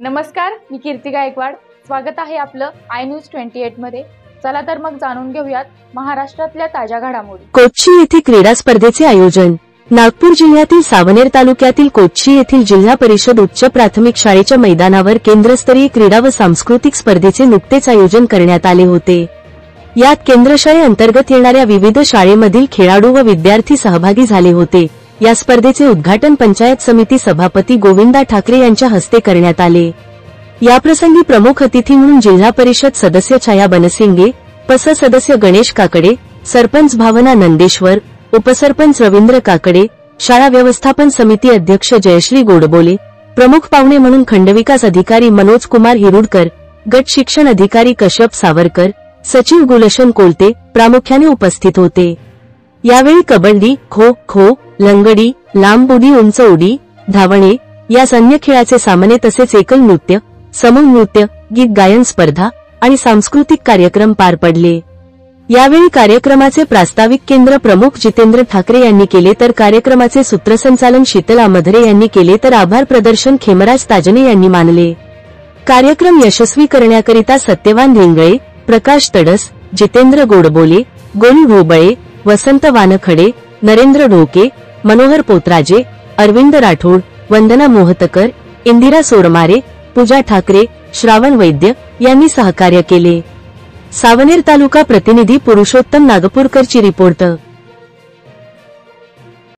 नमस्कार, मी कीर्ती गायकवाड। स्वागत आहे आपलं आय न्यूज 28 मध्ये। चला तर मग जाणून घेऊयात महाराष्ट्रातल्या ताज्या घडामोडी। कोच्ची येथे क्रीडा स्पर्धेचे आयोजन। नागपूर जिल्ह्यातील सावनेर तालुक्यातील कोच्ची येथील जिल्हा परिषद उच्च प्राथमिक शाळेच्या मैदानावर केंद्रस्तरीय क्रीडा व सांस्कृतिक स्पर्धेचे नुकतेच आयोजन करण्यात आले होते। यात केंद्र शाळेअंतर्गत येणाऱ्या विविध शाळेमधील खेळाडू व विद्यार्थी सहभागी झाले होते। या स्पर्धेचे उद्घाटन पंचायत समिती सभापती गोविंदा ठाकरे यांच्या हस्ते करण्यात आले। याप्रसंगी प्रमुख अतिथी म्हणून जिल्हा परिषद सदस्य छाया बनसिंगे, पस सदस्य गणेश काकडे, सरपंच भावना नंदेश्वर, उपसरपंच रवींद्र काकडे, शाळा व्यवस्थापन समिती अध्यक्ष जयश्री गोडबोले, प्रमुख पाहुणे म्हणून खंडविकास अधिकारी मनोज कुमार हिरुडकर, गट शिक्षण अधिकारी कश्यप सावरकर, सचिव गुलशन कोलते प्रामुख्याने उपस्थित होते। यावेळी कबड्डी, खो खो, लंगडी, लांब उडी, उंच उडी, धावणे या अन्य खेळाचे सामने तसेच एकल नृत्य, समूह नृत्य, गीत गायन स्पर्धा आणि सांस्कृतिक कार्यक्रम पार पडले। यावेळी कार्यक्रमाचे प्रास्ताविक केंद्र प्रमुख जितेंद्र ठाकरे यांनी केले तर कार्यक्रमाचे सूत्रसंचालन शीतला मधरे यांनी केले तर आभार प्रदर्शन खेमराज ताजने यांनी मानले। कार्यक्रम यशस्वी करण्याकरिता सत्यवान धिंगळे, प्रकाश तडस, जितेंद्र गोडबोले, गोलू ढोबळे, वसंत वानखडे, नरेंद्र ढोके, मनोहर पोतराजे, अरविंद राठोड, वंदना मोहतकर, इंदिरा सोरमारे, पूजा ठाकरे, श्रावण वैद्य यांनी सहकार्य केले। सावनेर तालुका प्रतिनिधी पुरुषोत्तम नागपूरकरची रिपोर्ट।